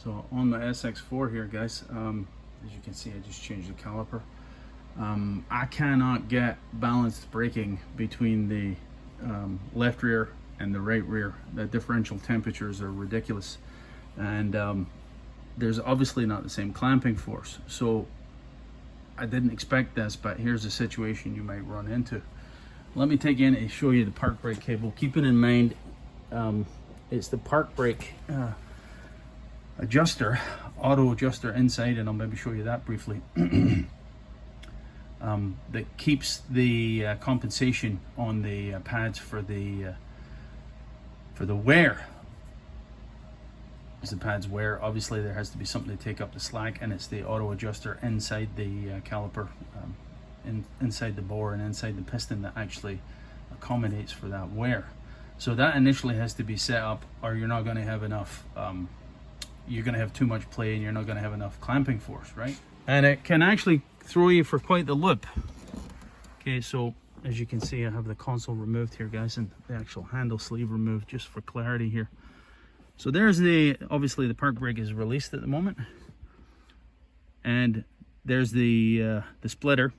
So on my SX4 here, guys, as you can see, I just changed the caliper. I cannot get balanced braking between the left rear and the right rear. The differential temperatures are ridiculous, and there's obviously not the same clamping force. So I didn't expect this, but here's a situation you might run into. Let me take in and show you the park brake cable. Keeping in mind, it's the park brake adjuster, auto adjuster inside, and I'll maybe show you that briefly. That keeps the compensation on the pads for the wear. As the pads wear, obviously there has to be something to take up the slack, and it's the auto adjuster inside the caliper, inside the bore and inside the piston that actually accommodates for that wear. So that initially has to be set up, or you're not going to have enough. You're going to have too much play, and you're not going to have enough clamping force, right? And it can actually throw you for quite the loop. Okay, so as you can see, I have the console removed here, guys, and the actual handle sleeve removed just for clarity here. So there's obviously the park brake is released at the moment, and there's the splitter,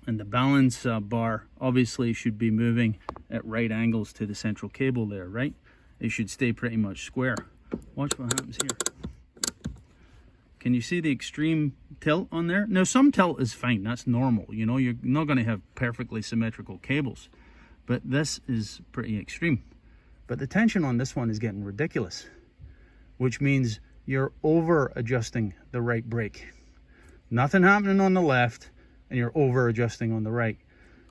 and the balance bar obviously should be moving at right angles to the central cable there, right? It should stay pretty much square. Watch what happens here. Can you see the extreme tilt on there? Now, some tilt is fine, that's normal. You know, you're not going to have perfectly symmetrical cables, but this is pretty extreme. But the tension on this one is getting ridiculous, which means you're over adjusting the right brake. Nothing happening on the left, and you're over adjusting on the right.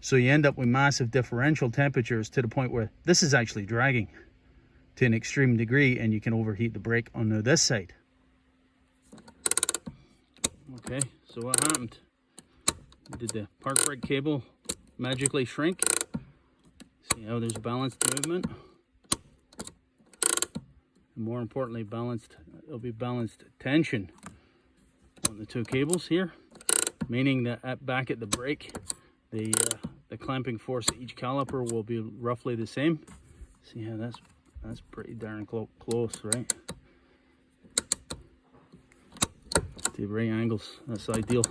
So you end up with massive differential temperatures to the point where this is actually dragging to an extreme degree, and you can overheat the brake on this side. Okay, so what happened? Did the park brake cable magically shrink? See how there's balanced movement? And more importantly, it'll be balanced tension on the two cables here, meaning that back at the brake, the clamping force at each caliper will be roughly the same. See how that's pretty darn close, right? The right angles, that's ideal.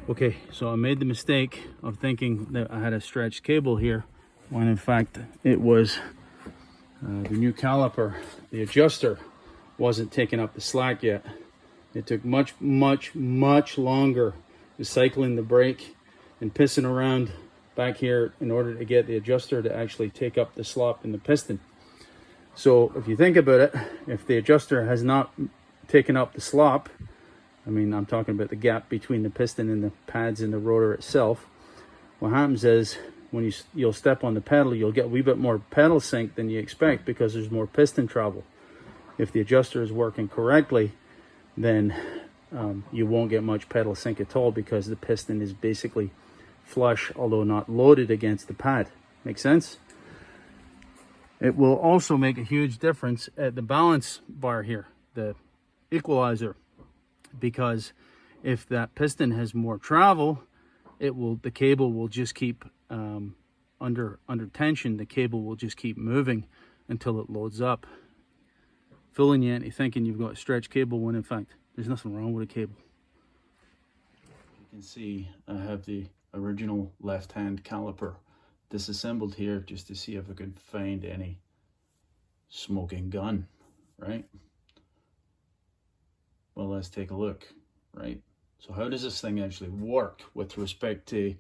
Okay, so I made the mistake of thinking that I had a stretched cable here, when in fact it was the new caliper. The adjuster wasn't taking up the slack yet. It took much longer cycling the brake and pissing around back here in order to get the adjuster to actually take up the slop in the piston. So if you think about it, if the adjuster has not taken up the slop, I mean, I'm talking about the gap between the piston and the pads in the rotor itself, what happens is when you'll step on the pedal, you'll get a wee bit more pedal sink than you expect because there's more piston travel. If the adjuster is working correctly, then you won't get much pedal sink at all because the piston is basically flush, although not loaded against the pad. Make sense? It will also make a huge difference at the balance bar here, the equalizer, because if that piston has more travel, the cable will just keep under tension. The cable will just keep moving until it loads up, fooling you into thinking you've got a stretched cable when in fact there's nothing wrong with a cable. You can see I have the original left-hand caliper disassembled here just to see if I could find any smoking gun, right? Well, let's take a look, right? So how does this thing actually work with respect to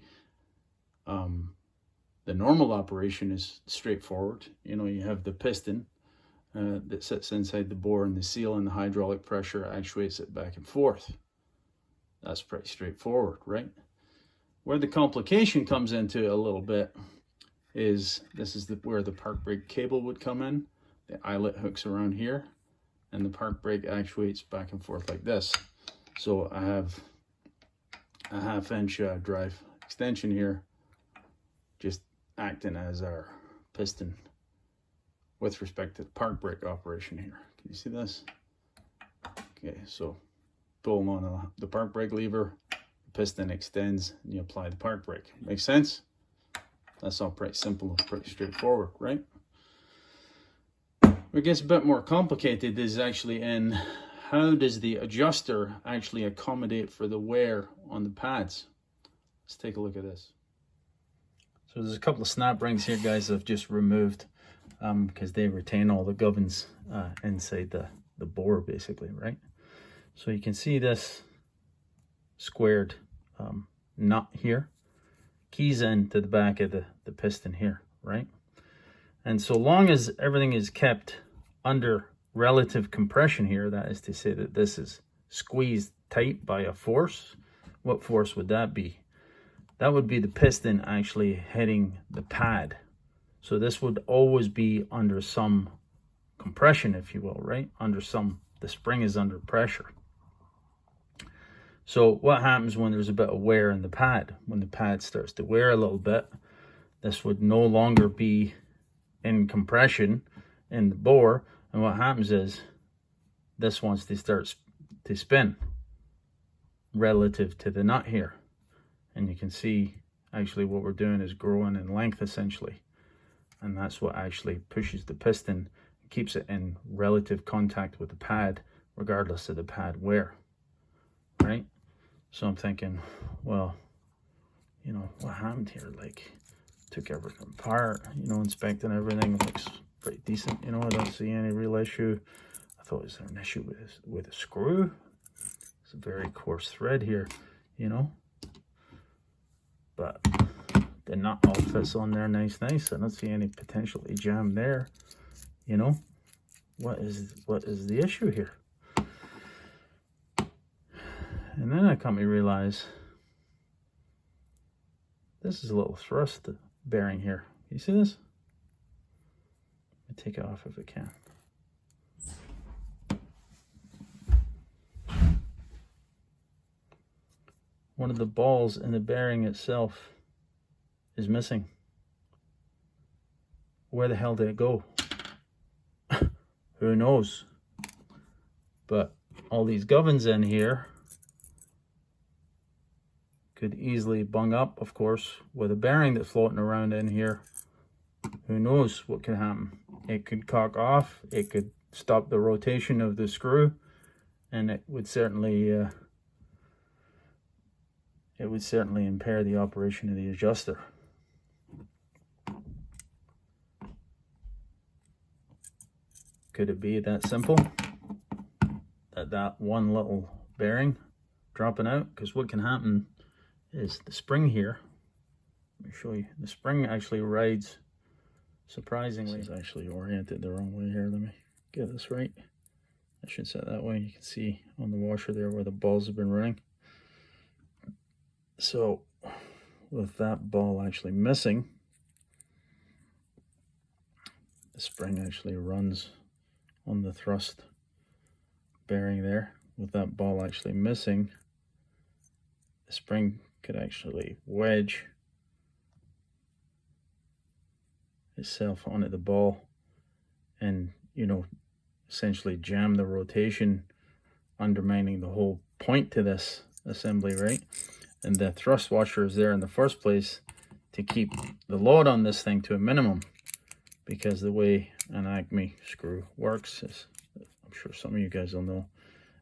the normal operation is straightforward. You know, you have the piston that sits inside the bore and the seal, and the hydraulic pressure actuates it back and forth. That's pretty straightforward, right? Where the complication comes into a little bit is where the park brake cable would come in. The eyelet hooks around here, and the park brake actuates back and forth like this. So I have a 1/2-inch drive extension here, just acting as our piston with respect to the park brake operation here. Can you see this? Okay, so pulling on the park brake lever, the piston extends, and you apply the park brake. Makes sense? That's all pretty simple, pretty straightforward, right? What gets a bit more complicated is actually in how does the adjuster actually accommodate for the wear on the pads? Let's take a look at this. So there's a couple of snap rings here, guys, I've just removed because they retain all the gubbins inside the bore, basically, right? So you can see this squared nut here keys into the back of the piston here, right? And so long as everything is kept under relative compression here, that is to say that this is squeezed tight by a force, what force would that be? That would be the piston actually hitting the pad. So this would always be under some compression, if you will, right? The spring is under pressure. So what happens when there's a bit of wear in the pad? When the pad starts to wear a little bit, this would no longer be in compression in the bore. And what happens is this wants to start to spin relative to the nut here. And you can see actually what we're doing is growing in length essentially. And that's what actually pushes the piston, keeps it in relative contact with the pad, regardless of the pad wear, right? So I'm thinking, well, you know, what happened here? Like, took everything apart, you know, inspecting everything, looks pretty decent, you know, I don't see any real issue. I thought, is there an issue with a screw? It's a very coarse thread here, you know, but the nut all fits on there nice. I don't see any potentially jam there, you know. What is the issue here? And then it got me realize this is a little thrust bearing here. You see this? Let me take it off if I can. One of the balls in the bearing itself is missing. Where the hell did it go? Who knows? But all these gubbins in here could easily bung up, of course, with a bearing that's floating around in here. Who knows what could happen? It could cock off, it could stop the rotation of the screw, and it would certainly impair the operation of the adjuster. Could it be that simple? That one little bearing dropping out? Because what can happen is the spring here, let me show you, the spring actually rides, surprisingly, it's actually oriented the wrong way here. Let me get this right. I should set that way. You can see on the washer there where the balls have been running. So with that ball actually missing, the spring actually runs on the thrust bearing there. With that ball actually missing, the spring could actually wedge itself onto the ball and, you know, essentially jam the rotation, undermining the whole point to this assembly, right? And the thrust washer is there in the first place to keep the load on this thing to a minimum, because the way an Acme screw works is, I'm sure some of you guys will know,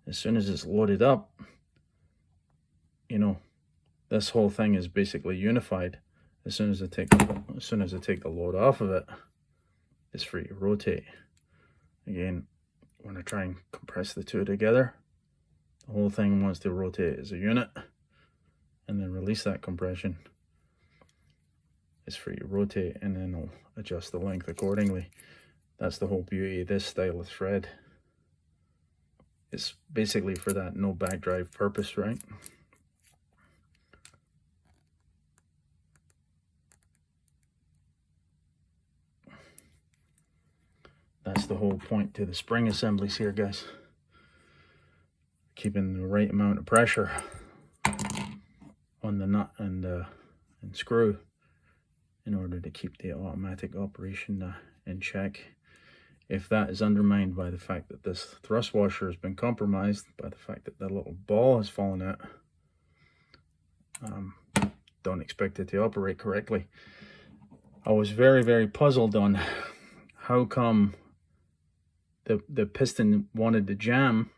as soon as it's loaded up, you know, this whole thing is basically unified. As soon as I take the load off of it, it's free to rotate. Again, when I try and compress the two together, the whole thing wants to rotate as a unit, and then release that compression. It's free to rotate, and then I'll adjust the length accordingly. That's the whole beauty of this style of thread. It's basically for that no backdrive purpose, right? That's the whole point to the spring assemblies here, guys. Keeping the right amount of pressure on the nut and screw in order to keep the automatic operation in check. If that is undermined by the fact that this thrust washer has been compromised, by the fact that that little ball has fallen out, don't expect it to operate correctly. I was very, very puzzled on how come the piston wanted to jam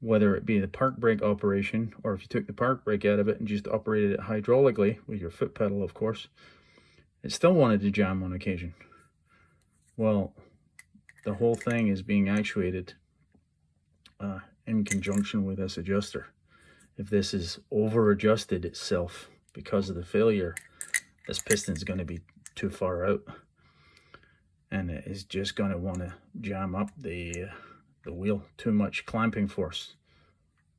whether it be the park brake operation, or if you took the park brake out of it and just operated it hydraulically with your foot pedal, of course, it still wanted to jam on occasion. Well, the whole thing is being actuated in conjunction with this adjuster. If this is over adjusted itself because of the failure, this piston is going to be too far out, and it is just going to want to jam up the wheel. Too much clamping force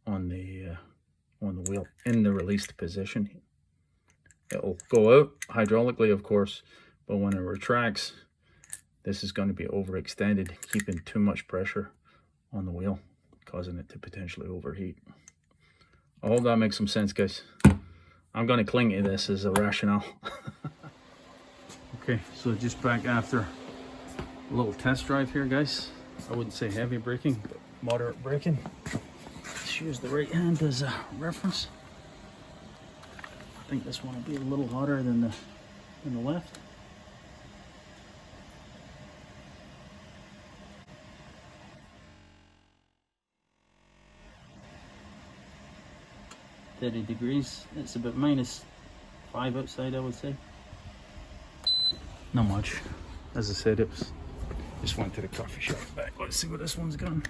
on the wheel in the released position. It'll go out hydraulically, of course, but when it retracts, this is going to be overextended, keeping too much pressure on the wheel, causing it to potentially overheat. I hope that makes some sense, guys. I'm going to cling to this as a rationale. Okay, so just back after a little test drive here, guys. I wouldn't say heavy braking, but moderate braking. Let's use the right hand as a reference. I think this one will be a little hotter than the left. -30 degrees. It's about -5 outside, I would say. Not much. As I said, it was just went to the coffee shop back. Let's see what this one's got.